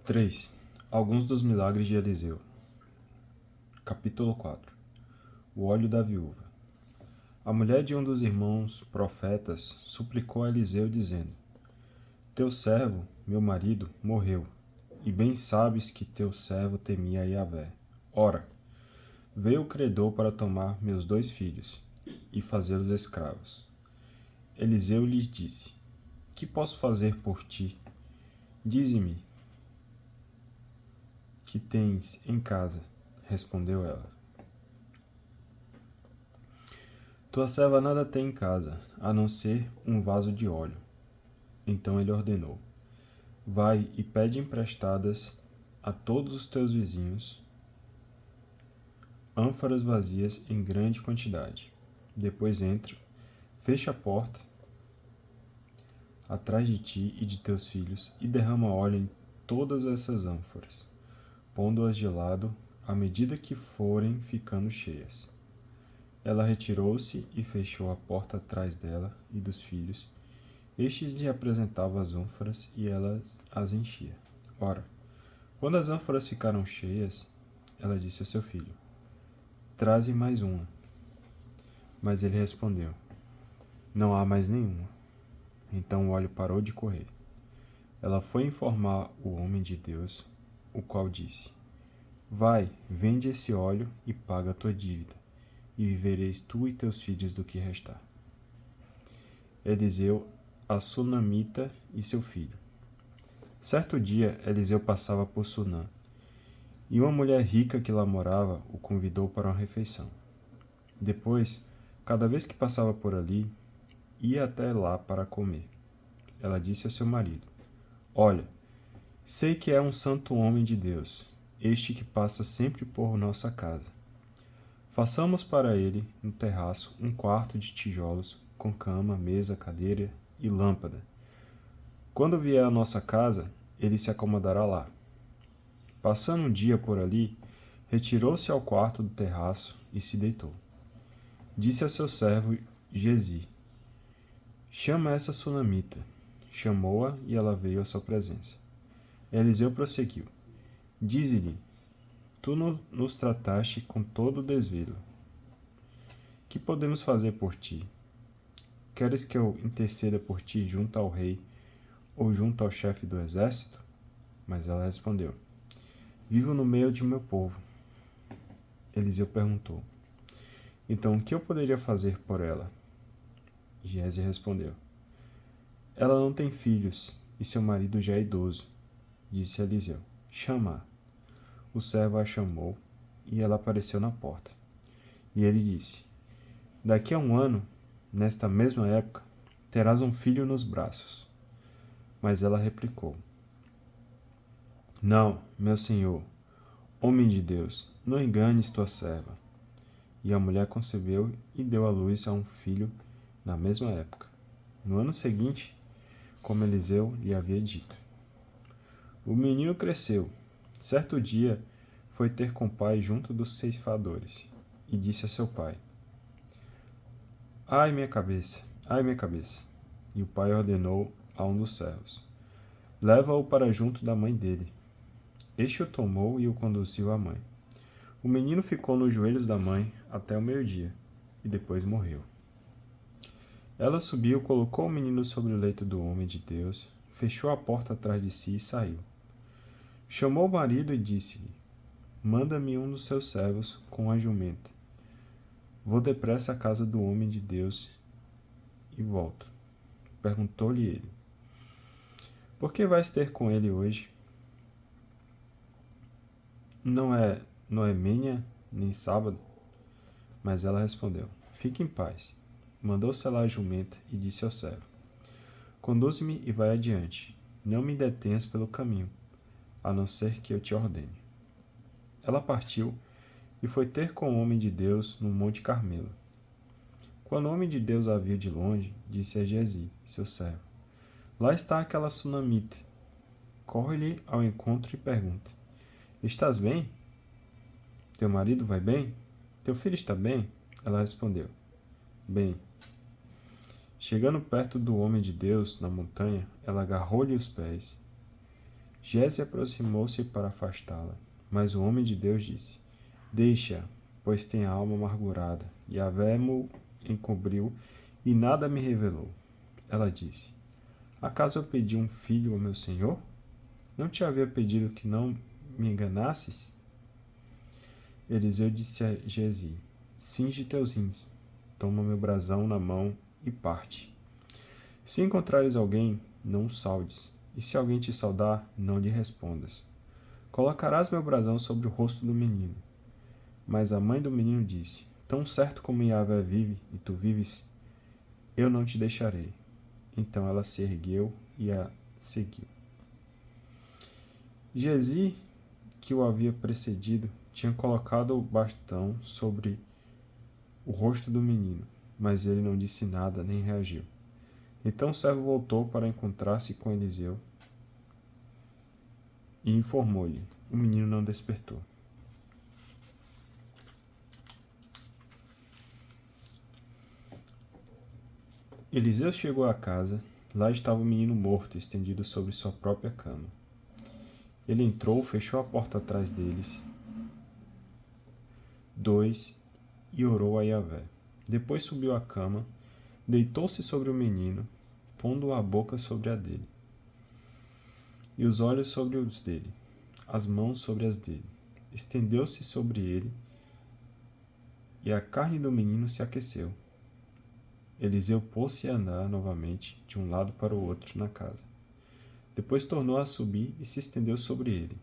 3. Alguns dos milagres de Eliseu. Capítulo 4. O óleo da viúva. A mulher de um dos irmãos profetas suplicou a Eliseu, dizendo: Teu servo, meu marido, morreu, e bem sabes que teu servo temia a Yahvé. Ora, veio o credor para tomar meus 2 filhos e fazê-los escravos. Eliseu lhes disse: Que posso fazer por ti? Dize-me, que tens em casa? Respondeu ela. Tua serva nada tem em casa, a não ser um vaso de óleo. Então ele ordenou: Vai e pede emprestadas a todos os teus vizinhos ânforas vazias em grande quantidade. Depois entra, fecha a porta atrás de ti e de teus filhos e derrama óleo em todas essas ânforas, pondo-as de lado à medida que forem ficando cheias. Ela retirou-se e fechou a porta atrás dela e dos filhos. Estes lhe apresentavam as ânforas e ela as enchia. Ora, quando as ânforas ficaram cheias, ela disse a seu filho: Traze mais uma. Mas ele respondeu: Não há mais nenhuma. Então o óleo parou de correr. Ela foi informar o homem de Deus, o qual disse: Vai, vende esse óleo e paga a tua dívida, e vivereis tu e teus filhos do que restar. Eliseu, a sunamita e seu filho. Certo dia, Eliseu passava por Sunã, e uma mulher rica que lá morava o convidou para uma refeição. Depois, cada vez que passava por ali, ia até lá para comer. Ela disse a seu marido: Olha, sei que é um santo homem de Deus, este que passa sempre por nossa casa. Façamos para ele, no terraço, um quarto de tijolos, com cama, mesa, cadeira e lâmpada. Quando vier à nossa casa, ele se acomodará lá. Passando um dia por ali, retirou-se ao quarto do terraço e se deitou. Disse a seu servo Gezi: Chama essa sunamita. Chamou-a e ela veio à sua presença. Eliseu prosseguiu: Dize-lhe: Tu nos trataste com todo o desvelo. Que podemos fazer por ti? Queres que eu interceda por ti junto ao rei ou junto ao chefe do exército? Mas ela respondeu: Vivo no meio de meu povo. Eliseu perguntou: Então o que eu poderia fazer por ela? Giese respondeu: Ela não tem filhos e seu marido já é idoso. Disse Eliseu: Chama-a. O servo a chamou e ela apareceu na porta. E ele disse: Daqui a um ano, nesta mesma época, terás um filho nos braços. Mas ela replicou: Não, meu senhor, homem de Deus, não enganes tua serva. E a mulher concebeu e deu à luz a um filho na mesma época, no ano seguinte, como Eliseu lhe havia dito. O menino cresceu. Certo dia, foi ter com o pai junto dos ceifadores, e disse a seu pai: Ai, minha cabeça, ai, minha cabeça. E o pai ordenou a um dos servos: Leva-o para junto da mãe dele. Este o tomou e o conduziu à mãe. O menino ficou nos joelhos da mãe até o meio-dia, e depois morreu. Ela subiu, colocou o menino sobre o leito do homem de Deus, fechou a porta atrás de si e saiu. Chamou o marido e disse-lhe: Manda-me um dos seus servos com a jumenta. Vou depressa à casa do homem de Deus e volto. Perguntou-lhe ele: Por que vais ter com ele hoje? Não é manhã, nem sábado? Mas ela respondeu: Fique em paz. Mandou selar a jumenta e disse ao servo: Conduz-me e vai adiante. Não me detenhas pelo caminho, a não ser que eu te ordene. Ela partiu e foi ter com o homem de Deus no Monte Carmelo. Quando o homem de Deus a viu de longe, disse a Gezi, seu servo: Lá está aquela sunamita. Corre-lhe ao encontro e pergunta: Estás bem? Teu marido vai bem? Teu filho está bem? Ela respondeu: Bem. Chegando perto do homem de Deus, na montanha, ela agarrou-lhe os pés Gési aproximou-se para afastá-la, mas o homem de Deus disse: Deixa, pois tem a alma amargurada. Yahvé mo encobriu e nada me revelou. Ela disse: Acaso eu pedi um filho ao meu senhor? Não te havia pedido que não me enganasses? Eliseu disse a Gési: Cinge teus rins, toma meu brasão na mão e parte. Se encontrares alguém, não o saudes, e se alguém te saudar, não lhe respondas. Colocarás meu brasão sobre o rosto do menino. Mas a mãe do menino disse: Tão certo como Yahvé vive e tu vives, eu não te deixarei. Então ela se ergueu e a seguiu. Gési, que o havia precedido, tinha colocado o bastão sobre o rosto do menino, mas ele não disse nada nem reagiu. Então o servo voltou para encontrar-se com Eliseu e informou-lhe: o menino não despertou. Eliseu chegou à casa. Lá estava o menino morto, estendido sobre sua própria cama. Ele entrou, fechou a porta atrás deles, e orou a Yahvé. Depois subiu à cama, deitou-se sobre o menino, pondo a boca sobre a dele, e os olhos sobre os dele, as mãos sobre as dele. Estendeu-se sobre ele, e a carne do menino se aqueceu. Eliseu pôs-se a andar novamente de um lado para o outro na casa. Depois tornou a subir e se estendeu sobre ele.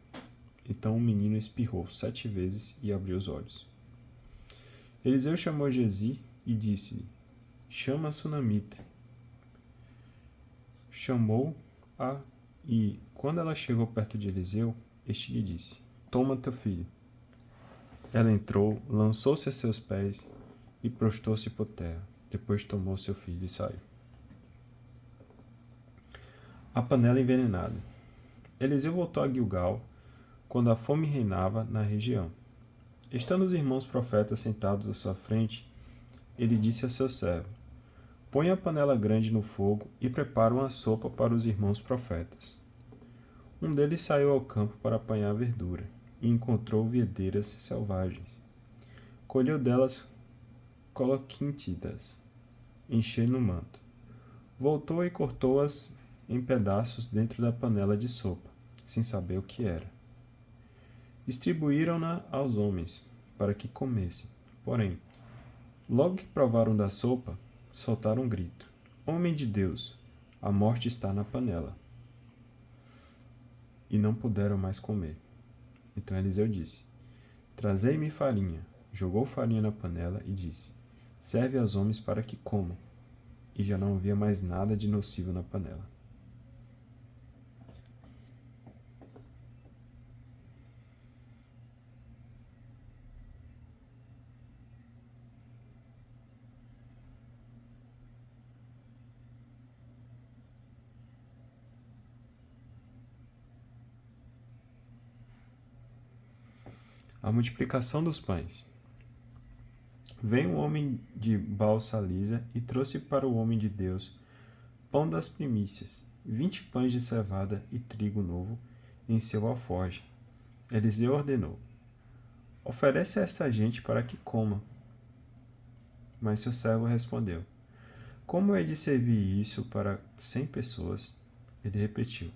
Então o menino espirrou 7 vezes e abriu os olhos. Eliseu chamou Gési e disse-lhe: Chama a sunamita. Chamou-a e, quando ela chegou perto de Eliseu, este lhe disse: Toma teu filho. Ela entrou, lançou-se a seus pés e prostou-se por terra. Depois tomou seu filho e saiu. A panela envenenada. Eliseu voltou a Gilgal quando a fome reinava na região. Estando os irmãos profetas sentados à sua frente, ele disse a seu servo: Põe a panela grande no fogo e prepara uma sopa para os irmãos profetas. Um deles saiu ao campo para apanhar verdura e encontrou videiras selvagens. Colheu delas coloquíntidas, encheu no manto. Voltou e cortou-as em pedaços dentro da panela de sopa, sem saber o que era. Distribuíram-na aos homens, para que comessem. Porém, logo que provaram da sopa, soltaram um grito: Homem de Deus, a morte está na panela. E não puderam mais comer. Então Eliseu disse: Trazei-me farinha. Jogou farinha na panela e disse: Serve aos homens para que comam. E já não havia mais nada de nocivo na panela. A multiplicação dos pães. Veio um homem de Baal-Salisa e trouxe para o homem de Deus pão das primícias, 20 pães de cevada e trigo novo em seu alforje. Eliseu ordenou: Oferece a essa gente para que coma. Mas seu servo respondeu: Como é de servir isso para 100 pessoas? Ele repetiu: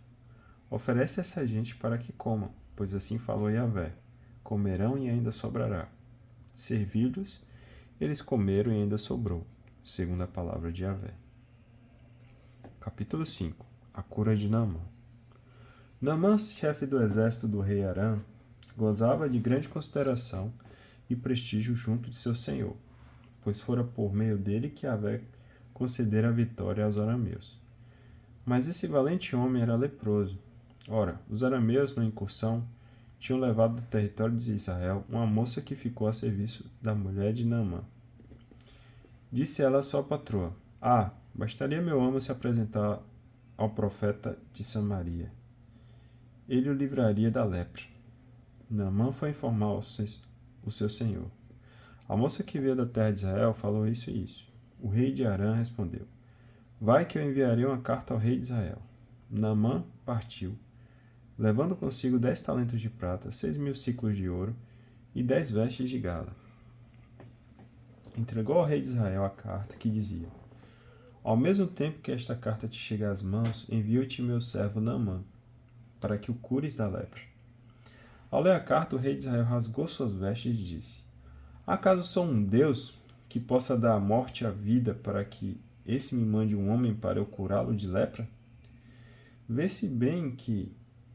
Oferece a essa gente para que coma, pois assim falou Yahvé: Comerão e ainda sobrará. Servi-los, eles comeram e ainda sobrou, segundo a palavra de Yahvé. Capítulo 5. A cura de Naamã. Naamã, chefe do exército do rei Aram, gozava de grande consideração e prestígio junto de seu senhor, pois fora por meio dele que Yahvé concedera a vitória aos arameus. Mas esse valente homem era leproso. Ora, os arameus, na incursão, tinham levado do território de Israel uma moça que ficou a serviço da mulher de Naamã. Disse ela à sua patroa: bastaria meu amo se apresentar ao profeta de Samaria. Ele o livraria da lepra. Naamã foi informar o seu senhor. A moça que veio da terra de Israel falou isso e isso. O rei de Arã respondeu: Vai que eu enviarei uma carta ao rei de Israel. Naamã partiu, levando consigo 10 talentos de prata, 6.000 siclos de ouro e 10 vestes de gala. Entregou ao rei de Israel a carta que dizia: Ao mesmo tempo que esta carta te chega às mãos, envio-te meu servo Naamã, para que o cures da lepra. Ao ler a carta, o rei de Israel rasgou suas vestes e disse: Acaso sou um Deus que possa dar a morte à vida para que esse me mande um homem para eu curá-lo de lepra? Vê-se bem que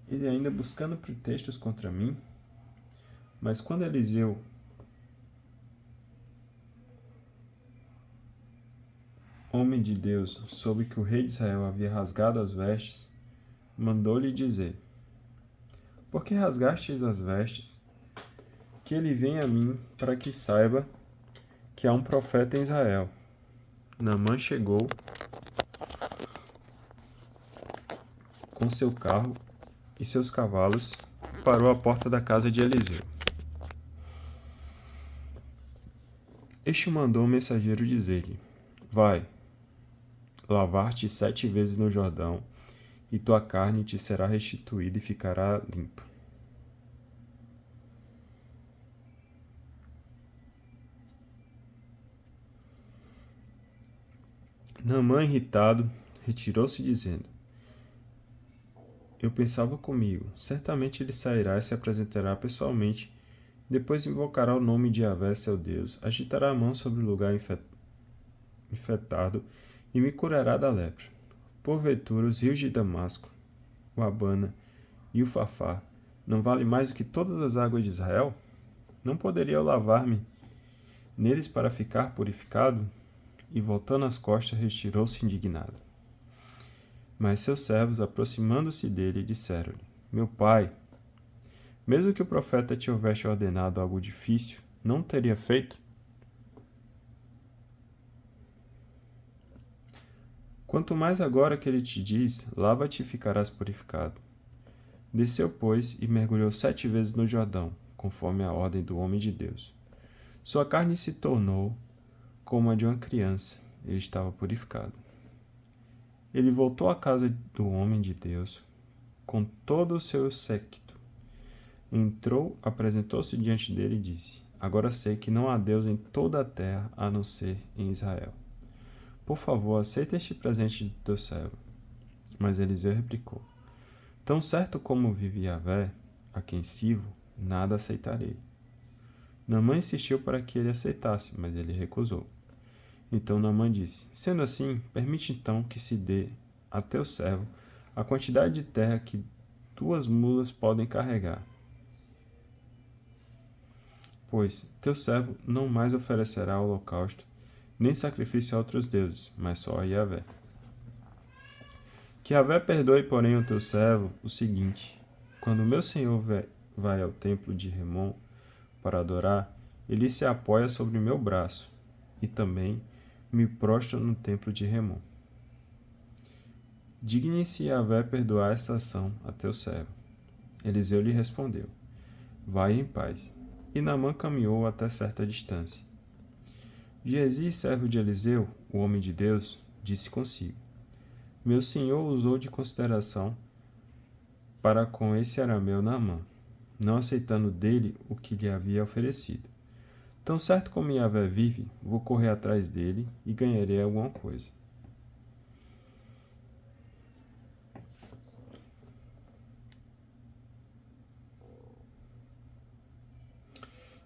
ele ainda buscando pretextos contra mim. Mas quando Eliseu, homem de Deus, soube que o rei de Israel havia rasgado as vestes, mandou-lhe dizer: Por que rasgastes as vestes? Que ele venha a mim, para que saiba que há um profeta em Israel. Naamã chegou com seu carro e seus cavalos e parou à porta da casa de Eliseu. Este mandou o mensageiro dizer-lhe: Vai, lavar-te 7 vezes no Jordão, e tua carne te será restituída e ficará limpa. Naamã, irritado, retirou-se dizendo: Eu pensava comigo, certamente ele sairá e se apresentará pessoalmente, depois invocará o nome de Yahvé, seu Deus, agitará a mão sobre o lugar infectado e me curará da lepra. Porventura, os rios de Damasco, o Abana e o Fafá não valem mais do que todas as águas de Israel? Não poderia eu lavar-me neles para ficar purificado? E voltando as costas, retirou-se indignado. Mas seus servos, aproximando-se dele, disseram-lhe: Meu pai, mesmo que o profeta te houvesse ordenado algo difícil, não teria feito? Quanto mais agora que ele te diz: Lava-te e ficarás purificado. Desceu, pois, e mergulhou 7 vezes no Jordão, conforme a ordem do homem de Deus. Sua carne se tornou como a de uma criança, ele estava purificado. Ele voltou à casa do homem de Deus com todo o seu séquito. Entrou, apresentou-se diante dele e disse: Agora sei que não há Deus em toda a terra a não ser em Israel. Por favor, aceita este presente de teu servo. Mas Eliseu replicou: Tão certo como vive Yahvé, a quem sirvo, nada aceitarei. Naamã insistiu para que ele aceitasse, mas ele recusou. Então Naamã disse: Sendo assim, permite então que se dê a teu servo a quantidade de terra que 2 mulas podem carregar. Pois teu servo não mais oferecerá holocausto, nem sacrifício a outros deuses, mas só a Yahvé. Que Yahvé perdoe, porém, ao teu servo o seguinte: quando meu senhor vai ao templo de Remon para adorar, ele se apoia sobre meu braço, e também me prostro no templo de Remon. Digne-se Yahvé perdoar esta ação a teu servo. Eliseu lhe respondeu: Vai em paz. E Naamã caminhou até certa distância. Geazi, servo de Eliseu, o homem de Deus, disse consigo: Meu senhor usou de consideração para com esse arameu Naamã, não aceitando dele o que lhe havia oferecido. Tão certo como Yahvé vive, vou correr atrás dele e ganharei alguma coisa.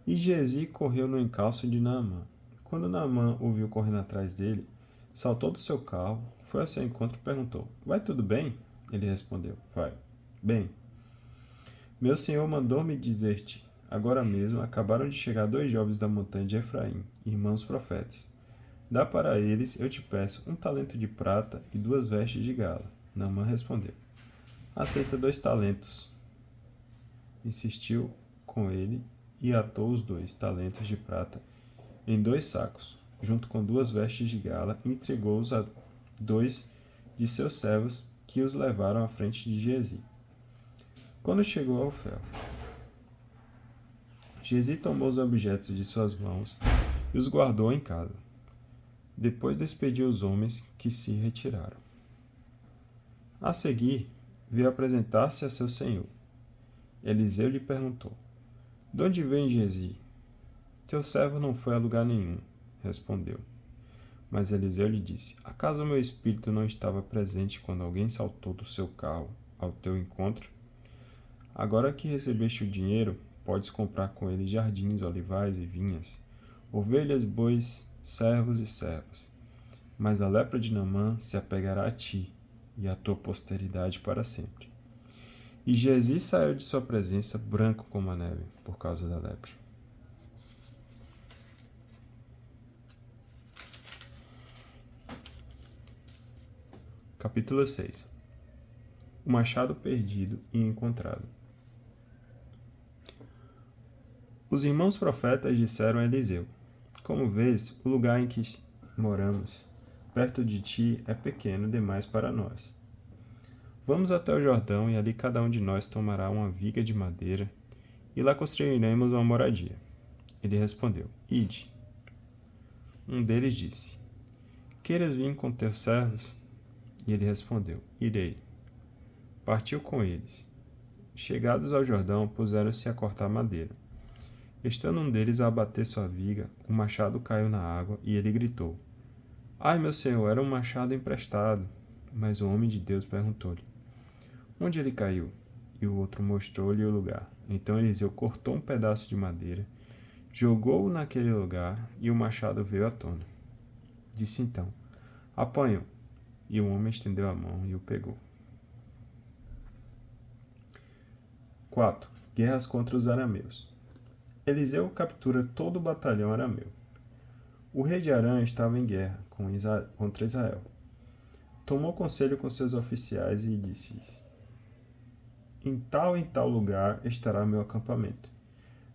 E Geazi correu no encalço de Naamã. Quando Naamã o viu correndo atrás dele, saltou do seu carro, foi ao seu encontro e perguntou: Vai tudo bem? Ele respondeu: Vai. Bem. Meu senhor mandou-me dizer-te: Agora mesmo acabaram de chegar 2 jovens da montanha de Efraim, irmãos profetas. Dá para eles, eu te peço, 1 talento de prata e 2 vestes de gala. Naamã respondeu: Aceita 2 talentos. Insistiu com ele e atou os 2 talentos de prata em 2 sacos, junto com 2 vestes de gala, e entregou-os a 2 de seus servos, que os levaram à frente de Geazi. Quando chegou ao Ofel, Geazi tomou os objetos de suas mãos e os guardou em casa. Depois despediu os homens que se retiraram. A seguir, veio apresentar-se a seu senhor. Eliseu lhe perguntou: De onde vem Giezi? Teu servo não foi a lugar nenhum, respondeu. Mas Eliseu lhe disse: Acaso o meu espírito não estava presente quando alguém saltou do seu carro ao teu encontro? Agora que recebeste o dinheiro, podes comprar com ele jardins, olivais e vinhas, ovelhas, bois, servos e servas. Mas a lepra de Naamã se apegará a ti e à tua posteridade para sempre. E Giezi saiu de sua presença branco como a neve, por causa da lepra. Capítulo 6. O machado perdido e encontrado. Os irmãos profetas disseram a Eliseu: Como vês, o lugar em que moramos, perto de ti, é pequeno demais para nós. Vamos até o Jordão e ali cada um de nós tomará uma viga de madeira e lá construiremos uma moradia. Ele respondeu: Ide. Um deles disse: Queiras vir com teus servos? E ele respondeu: Irei. Partiu com eles. Chegados ao Jordão, puseram-se a cortar madeira. Estando um deles a abater sua viga, o machado caiu na água e ele gritou: Ai, meu senhor, era um machado emprestado. Mas o homem de Deus perguntou-lhe: Onde ele caiu? E o outro mostrou-lhe o lugar. Então Eliseu cortou um pedaço de madeira, jogou-o naquele lugar e o machado veio à tona. Disse então: Apanhe-o. E o homem estendeu a mão e o pegou. 4. Guerras contra os arameus. Eliseu captura todo o batalhão arameu. O rei de Arã estava em guerra contra Israel. Tomou conselho com seus oficiais e disse-lhes: em tal lugar estará meu acampamento.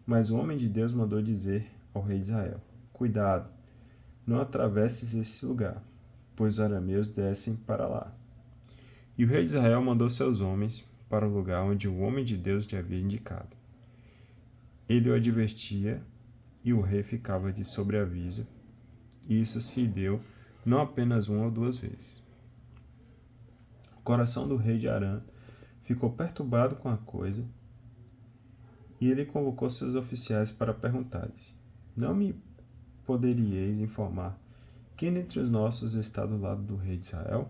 Mas o homem de Deus mandou dizer ao rei de Israel: Cuidado, não atravesses esse lugar, pois os arameus descem para lá. E o rei de Israel mandou seus homens para o lugar onde o homem de Deus lhe havia indicado. Ele o advertia e o rei ficava de sobreaviso, e isso se deu não apenas uma ou duas vezes. O coração do rei de Arã ficou perturbado com a coisa, e ele convocou seus oficiais para perguntar-lhes: Não me poderíeis informar quem dentre os nossos está do lado do rei de Israel?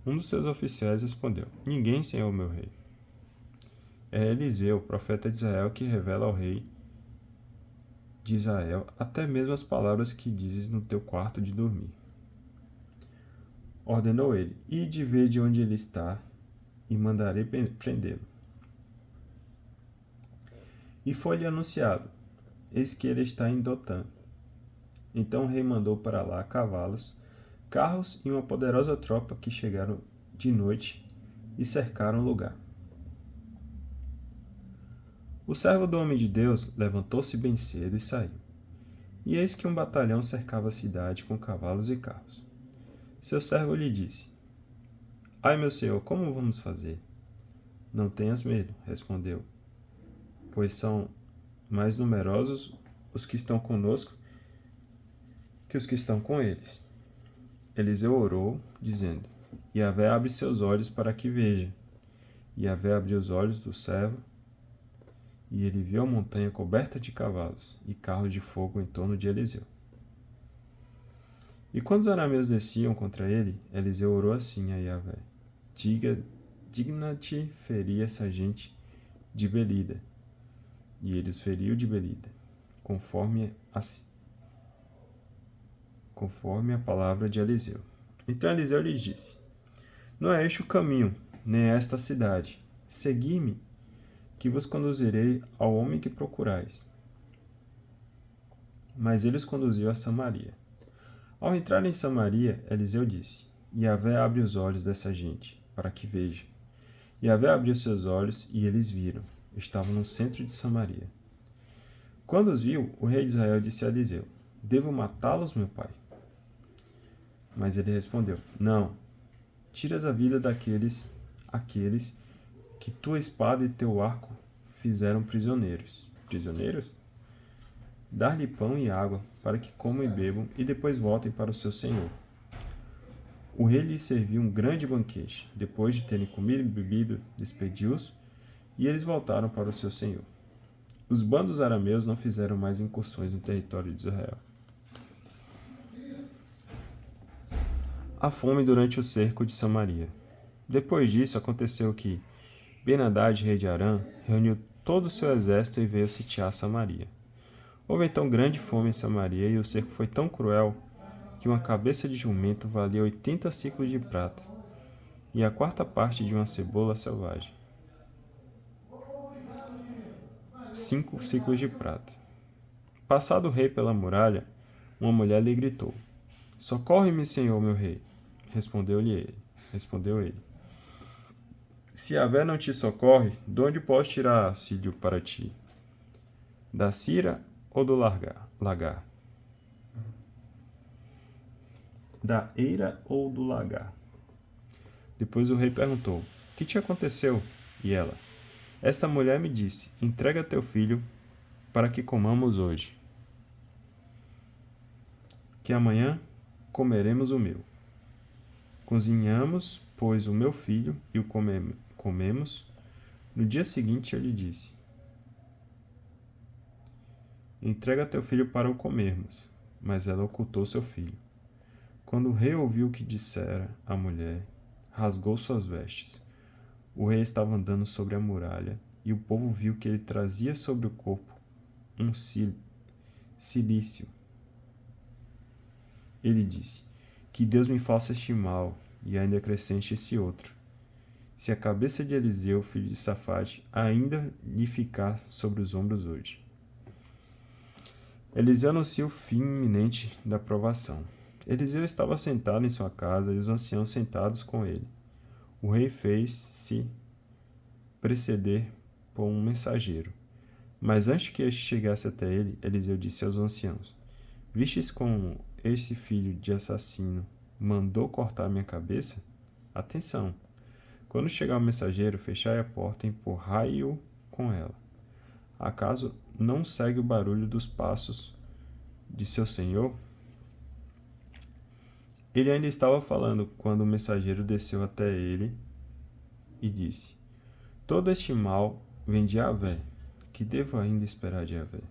Um dos seus oficiais respondeu: Ninguém, senhor meu rei. É Eliseu, profeta de Israel, que revela ao rei de Israel até mesmo as palavras que dizes no teu quarto de dormir. Ordenou ele: Ide ver de onde ele está, e mandarei prendê-lo. E foi-lhe anunciado: Eis que ele está em Dotã. Então o rei mandou para lá cavalos, carros e uma poderosa tropa que chegaram de noite e cercaram o lugar. O servo do homem de Deus levantou-se bem cedo e saiu. E eis que um batalhão cercava a cidade com cavalos e carros. Seu servo lhe disse: Ai, meu senhor, como vamos fazer? Não tenhas medo, respondeu, pois são mais numerosos os que estão conosco que os que estão com eles. Eliseu orou, dizendo: Yahvé abre seus olhos para que veja. E Yahvé abriu os olhos do servo, e ele viu a montanha coberta de cavalos e carros de fogo em torno de Eliseu. E quando os arameus desciam contra ele, Eliseu orou assim a Yahvé: Digna-te ferir essa gente de Belida. E ele os feriu de Belida, conforme a palavra de Eliseu. Então Eliseu lhes disse: Não é este o caminho, nem esta a cidade. Segui-me, que vos conduzirei ao homem que procurais. Mas ele os conduziu a Samaria. Ao entrar em Samaria, Eliseu disse: Yahvé abre os olhos dessa gente, para que veja. Yahvé abriu seus olhos, e eles viram. Estavam no centro de Samaria. Quando os viu, o rei de Israel disse a Eliseu: Devo matá-los, meu pai? Mas ele respondeu: Não. Tiras a vida aqueles que tua espada e teu arco fizeram prisioneiros. Prisioneiros? Dar-lhe pão e água, para que comam e bebam, e depois voltem para o seu senhor. O rei lhes serviu um grande banquete. Depois de terem comido e bebido, despediu-os, e eles voltaram para o seu senhor. Os bandos arameus não fizeram mais incursões no território de Israel. A fome durante o cerco de Samaria. Depois disso, aconteceu que Ben-Hadad, rei de Arã, reuniu todo o seu exército e veio sitiar Samaria. Houve então grande fome em Samaria, e o cerco foi tão cruel que uma cabeça de jumento valia 80 ciclos de prata, e a quarta parte de uma cebola selvagem, 5 ciclos de prata. Passado o rei pela muralha, uma mulher lhe gritou: Socorre-me, senhor meu rei. Respondeu ele: Se Yahvé não te socorre, de onde posso tirar auxílio para ti? Da cira ou do lagar? Da eira ou do lagar? Depois o rei perguntou: Que te aconteceu? E ela: Esta mulher me disse: Entrega teu filho para que comamos hoje, que amanhã comeremos o meu. Cozinhamos, pois, o meu filho e o comemos. No dia seguinte eu lhe disse: Entrega teu filho para o comermos. Mas ela ocultou seu filho. Quando o rei ouviu o que dissera a mulher, rasgou suas vestes. O rei estava andando sobre a muralha, e o povo viu que ele trazia sobre o corpo um cilício. Ele disse: Que Deus me faça este mal, e ainda acrescente este outro. Se a cabeça de Eliseu, filho de Safate, ainda lhe ficar sobre os ombros hoje. Eliseu anuncia o fim iminente da provação. Eliseu estava sentado em sua casa e os anciãos sentados com ele. O rei fez-se preceder por um mensageiro. Mas antes que este chegasse até ele, Eliseu disse aos anciãos: Vistes como este filho de assassino mandou cortar minha cabeça? Atenção! Quando chegar o mensageiro, fechai a porta e empurrai-o com ela. Acaso não segue o barulho dos passos de seu senhor? Ele ainda estava falando quando o mensageiro desceu até ele e disse: Todo este mal vem de Yahvé. Que devo ainda esperar de Yahvé?